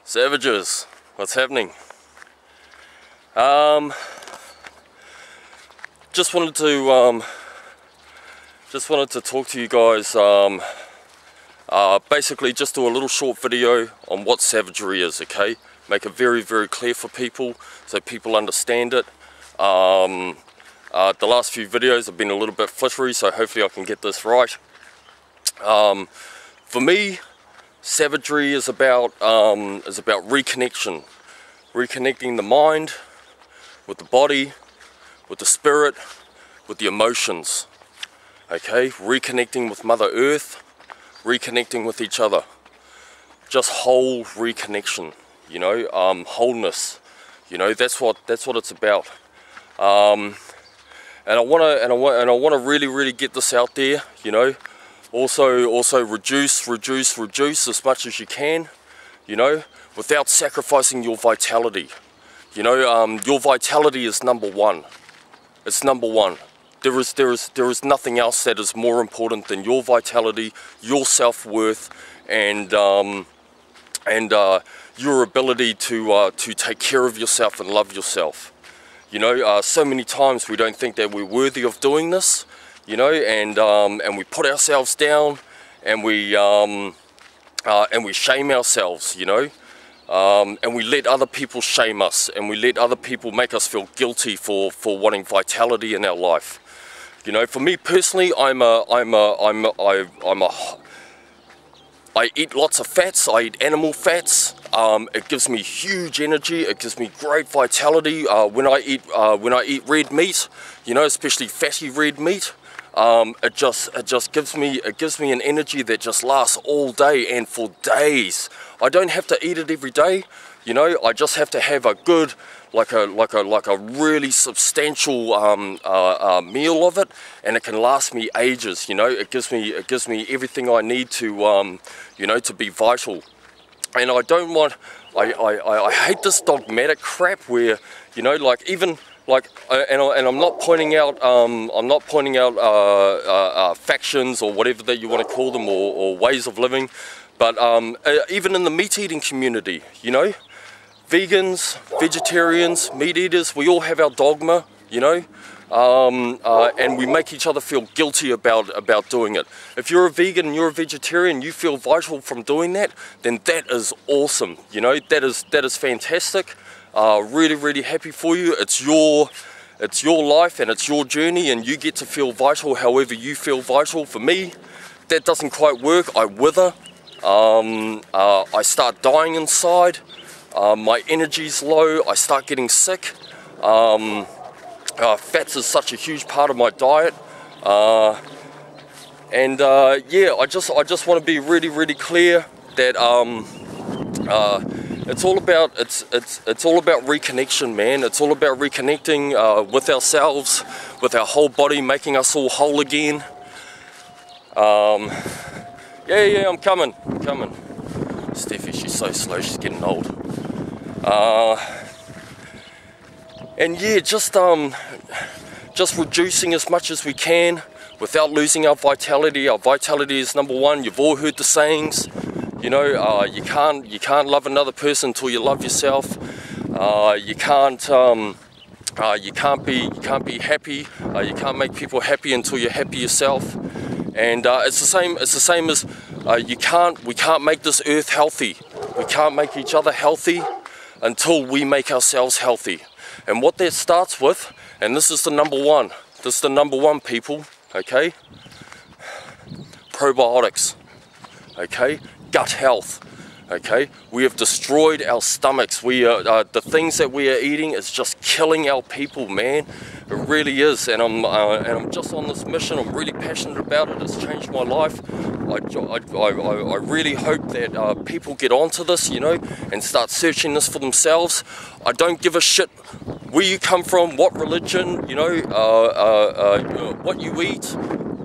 Savages, what's happening? Just wanted to talk to you guys. Basically, just do a little short video on what savagery is. Okay, make it very, very clear for people so people understand it. The last few videos have been a little bit flittery, so hopefully I can get this right. For me, savagery is about reconnection, reconnecting the mind with the body, with the spirit, with the emotions. Okay, reconnecting with Mother Earth, reconnecting with each other. Just whole reconnection, you know, wholeness. You know, that's what it's about. And I wanna really get this out there. You know, also reduce as much as you can. You know, without sacrificing your vitality. You know, your vitality is number one. It's number one. There is nothing else that is more important than your vitality, your self-worth, and your ability to take care of yourself and love yourself. You know, so many times we don't think that we're worthy of doing this. You know, and we put ourselves down, and we shame ourselves. You know. And we let other people shame us, and we let other people make us feel guilty for wanting vitality in our life. You know, for me personally, I eat lots of fats. I eat animal fats. It gives me huge energy. It gives me great vitality. When I eat red meat, you know, especially fatty red meat, it just gives me an energy that just lasts all day and for days. I don't have to eat it every day, you know. I just have to have a good, like a really substantial meal of it, and it can last me ages. You know, it gives me everything I need to you know, to be vital. And I don't want, I hate this dogmatic crap where, you know, like even. And I'm not pointing out factions or whatever that you want to call them, or ways of living, but even in the meat-eating community, you know, vegans, vegetarians, meat eaters, we all have our dogma, you know, and we make each other feel guilty about doing it. If you're a vegan and you're a vegetarian, you feel vital from doing that, then that is awesome, you know, that is fantastic. Really happy for you. It's your life and it's your journey, and you get to feel vital however you feel vital. For me, that doesn't quite work. I wither. I start dying inside. My energy's low. I start getting sick. Fats is such a huge part of my diet. Yeah, I just want to be really clear that it's all about reconnection, man. It's all about reconnecting with ourselves, with our whole body, making us all whole again. Yeah, I'm coming. Steffi, she's so slow, she's getting old. And yeah, just reducing as much as we can without losing our vitality. Our vitality is number one. You've all heard the sayings. You know, you can't love another person until you love yourself. You can't be happy. You can't make people happy until you're happy yourself. And it's the same as we can't make this earth healthy. We can't make each other healthy until we make ourselves healthy. And what that starts with, and this is the number one. This is the number one, people. Okay. Probiotics. Okay. Gut health. Okay, we have destroyed our stomachs. We are the things that we are eating is just killing our people, man. It really is, and I'm just on this mission. I'm really passionate about it. It's changed my life. I really hope that people get onto this, you know, and start searching this for themselves. I don't give a shit where you come from, what religion, you know, what you eat.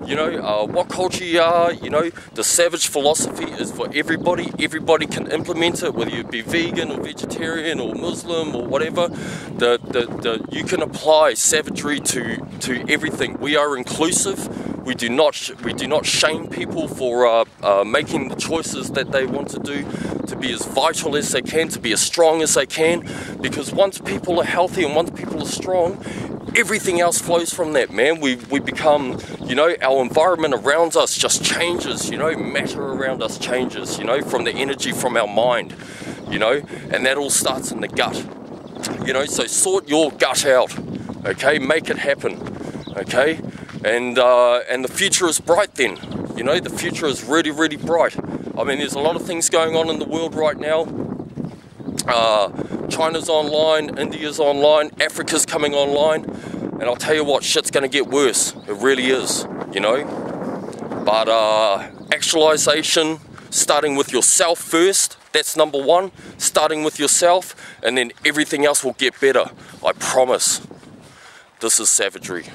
You know, what culture you are. You know, the savage philosophy is for everybody. Everybody can implement it, whether you be vegan or vegetarian or Muslim or whatever. You can apply savagery to everything. We are inclusive. We do not shame people for making the choices that they want to do to be as vital as they can, to be as strong as they can, because once people are healthy and once people are strong, everything else flows from that, man. We become, you know, our environment around us just changes, you know, matter around us changes, you know, from the energy from our mind, you know, and that all starts in the gut, you know. So sort your gut out, okay, make it happen, okay, and the future is bright then, you know, the future is really, really bright. I mean, there's a lot of things going on in the world right now. China's online, India's online, Africa's coming online, and I'll tell you what, shit's gonna get worse. It really is, you know. But actualization, starting with yourself first, that's number one. Starting with yourself, and then everything else will get better. I promise. This is Savagery.